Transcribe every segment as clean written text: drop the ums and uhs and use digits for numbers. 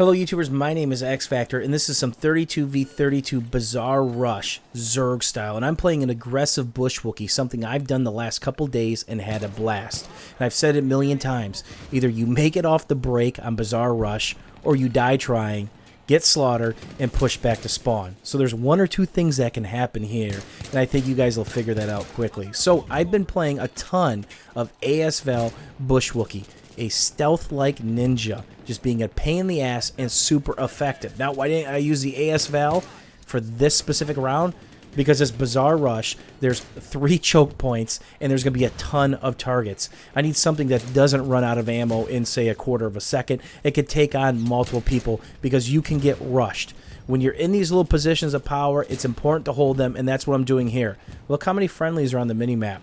Hello YouTubers, my name is X Factor, and this is some 32v32 Bazaar Rush Zerg style, and I'm playing an aggressive bush wookie, something I've done the last couple days and had a blast. And I've said it a million times, either you make it off the break on Bazaar Rush, or you die trying, get slaughtered, and push back to spawn. So there's one or two things that can happen here, and I think you guys will figure that out quickly. So I've been playing a ton of ASVAL bush wookie, a stealth-like ninja, just being a pain in the ass and super effective. Now, why didn't I use the ASVAL for this specific round? Because it's Bazaar Rush, there's 3 choke points, and there's going to be a ton of targets. I need something that doesn't run out of ammo in, say, a quarter of a second. It could take on multiple people because you can get rushed. When you're in these little positions of power, it's important to hold them, and that's what I'm doing here. Look how many friendlies are on the mini-map.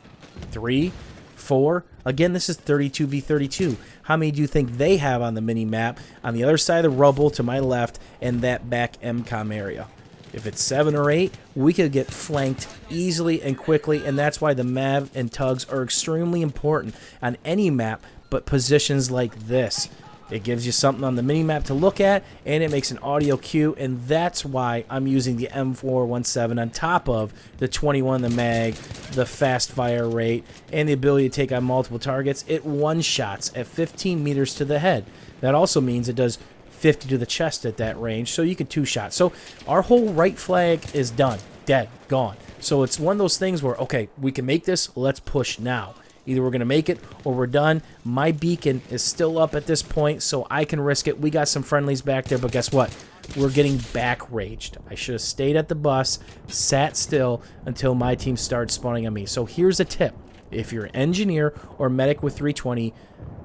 3? 4? Again, this is 32v32. How many do you think they have on the mini-map on the other side of the rubble to my left and that back MCOM area? If it's 7 or 8, we could get flanked easily and quickly, and that's why the MAV and tugs are extremely important on any map, but positions like this. It gives you something on the mini-map to look at, and it makes an audio cue, and that's why I'm using the M417 on top of the 21 the mag, the fast fire rate, and the ability to take on multiple targets. It one-shots at 15 meters to the head. That also means it does 50 to the chest at that range, so you can 2-shot. So our whole right flag is done, dead, gone. So it's one of those things where, okay, we can make this, let's push now. Either we're going to make it or we're done. My beacon is still up at this point, so I can risk it. We got some friendlies back there, but guess what? We're getting back raged. I should have stayed at the bus, sat still until my team started spawning on me. So here's a tip. If you're an engineer or medic with 320,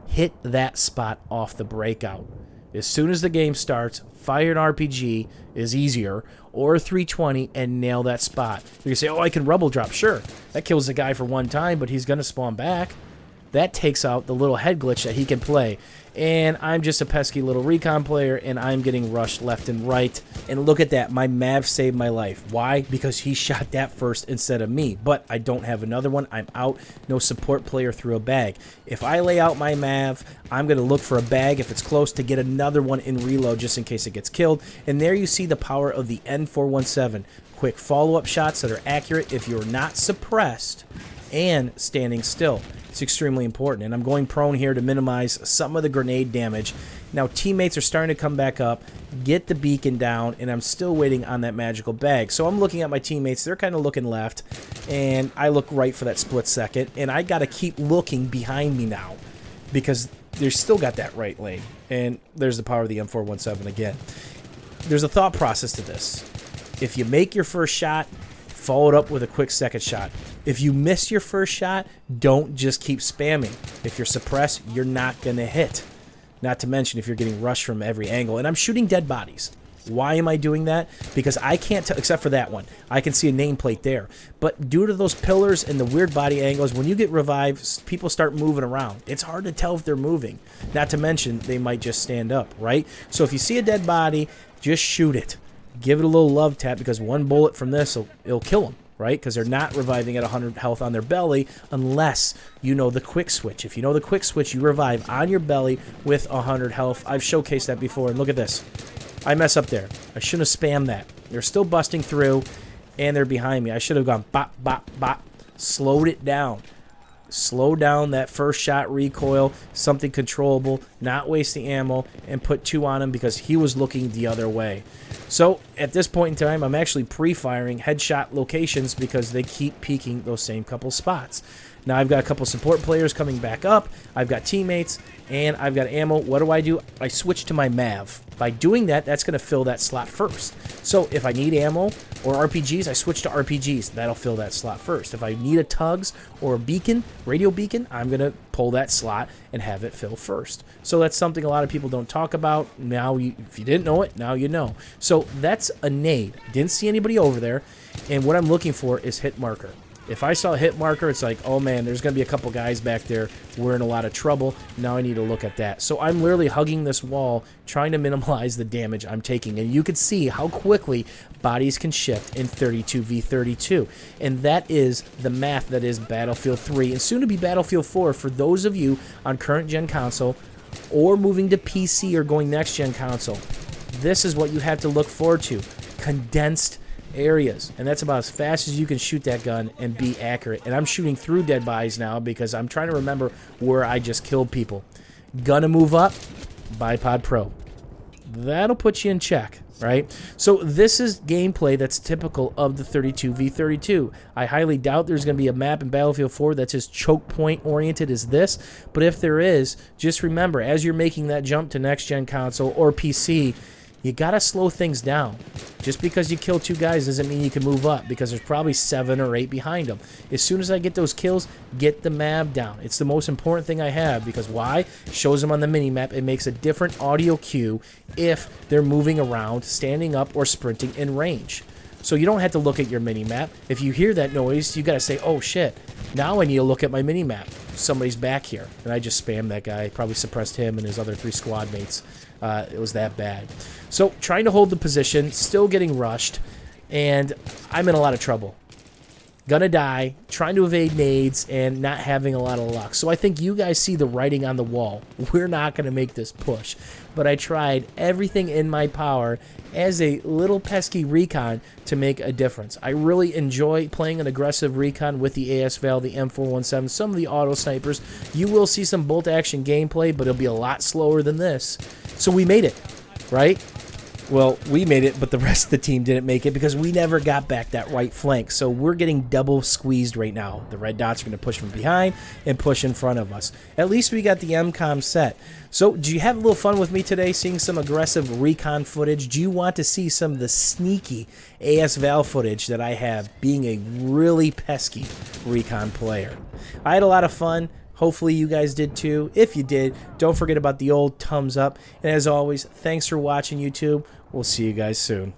hit that spot off the breakout. As soon as the game starts, fire an RPG is easier, or a 320, and nail that spot. You can say, oh, I can rubble drop. Sure, that kills the guy for one time, but he's going to spawn back. That takes out the little head glitch that he can play. And I'm just a pesky little Recon player, and I'm getting rushed left and right. And look at that. My MAV saved my life. Why? Because he shot that first instead of me. But I don't have another one. I'm out. No support player through a bag. If I lay out my MAV, I'm going to look for a bag if it's close to get another one in reload just in case it gets killed. And there you see the power of the N417. Quick follow-up shots that are accurate if you're not suppressed and standing still. It's extremely important, and I'm going prone here to minimize some of the grenade damage. Now teammates are starting to come back up, get the beacon down, and I'm still waiting on that magical bag. So I'm looking at my teammates. They're kind of looking left, and I look right for that split second, and I got to keep looking behind me now because they still got that right lane, and there's the power of the M417 again. There's a thought process to this. If you make your first shot, follow it up with a quick second shot. If you miss your first shot, don't just keep spamming. If you're suppressed, you're not going to hit. Not to mention if you're getting rushed from every angle. And I'm shooting dead bodies. Why am I doing that? Because I can't tell, except for that one. I can see a nameplate there. But due to those pillars and the weird body angles, when you get revived, people start moving around. It's hard to tell if they're moving. Not to mention, they might just stand up, right? So if you see a dead body, just shoot it. Give it a little love tap because one bullet from this, it'll kill them, right? Because they're not reviving at 100 health on their belly unless you know the quick switch. If you know the quick switch, you revive on your belly with 100 health. I've showcased that before, and look at this. I mess up there. I shouldn't have spammed that. They're still busting through, and they're behind me. I should have gone bop, bop, bop. Slowed it down. Slow down that first shot recoil, something controllable, not waste the ammo, and put 2 on him because he was looking the other way. So at this point in time, I'm actually pre-firing headshot locations because they keep peeking those same couple spots. Now I've got a couple support players coming back up, I've got teammates, and I've got ammo. What do? I switch to my MAV. By doing that, that's going to fill that slot first. So if I need ammo or RPGs, I switch to RPGs. That'll fill that slot first. If I need a tugs or a beacon, radio beacon, I'm going to pull that slot and have it fill first. So that's something a lot of people don't talk about. Now, if you didn't know it, now you know. So that's a nade. Didn't see anybody over there. And what I'm looking for is hit marker. If I saw a hit marker, it's like, oh man, there's going to be a couple guys back there. We're in a lot of trouble. Now I need to look at that. So I'm literally hugging this wall, trying to minimize the damage I'm taking. And you can see how quickly bodies can shift in 32v32. And that is the math that is Battlefield 3 and soon to be Battlefield 4 for those of you on current gen console or moving to PC or going next gen console. this is what you have to look forward to. Condensed areas, and that's about as fast as you can shoot that gun and be accurate. And I'm shooting through dead bodies now because I'm trying to remember where I just killed people. Gonna move up, Bipod Pro. That'll put you in check, right? So this is gameplay that's typical of the 32v32. I highly doubt there's going to be a map in Battlefield 4 that's as choke point oriented as this, but if there is, just remember, as you're making that jump to next-gen console or PC, you got to slow things down. Just because you kill 2 guys doesn't mean you can move up, because there's probably 7 or 8 behind them. As soon as I get those kills, get the MAV down. It's the most important thing I have, because why? It shows them on the mini-map. It makes a different audio cue if they're moving around, standing up, or sprinting in range. So you don't have to look at your mini-map. If you hear that noise, you got to say, oh shit, now I need to look at my mini-map. Somebody's back here. And I just spammed that guy. Probably suppressed him and his other 3 squad mates. It was that bad. So trying to hold the position, still getting rushed, and I'm in a lot of trouble. Gonna die, trying to evade nades, and not having a lot of luck. So I think you guys see the writing on the wall. We're not gonna make this push. But I tried everything in my power as a little pesky Recon to make a difference. I really enjoy playing an aggressive Recon with the AS-Val, the M417, some of the auto snipers. You will see some bolt action gameplay, but it'll be a lot slower than this. So we made it, right? Well, we made it, but the rest of the team didn't make it because we never got back that right flank. So we're getting double squeezed right now. The red dots are going to push from behind and push in front of us. At least we got the MCOM set. So do you have a little fun with me today seeing some aggressive Recon footage? Do you want to see some of the sneaky AS-Val footage that I have being a really pesky Recon player? I had a lot of fun. Hopefully you guys did too. If you did, don't forget about the old thumbs up. And as always, thanks for watching, YouTube. We'll see you guys soon.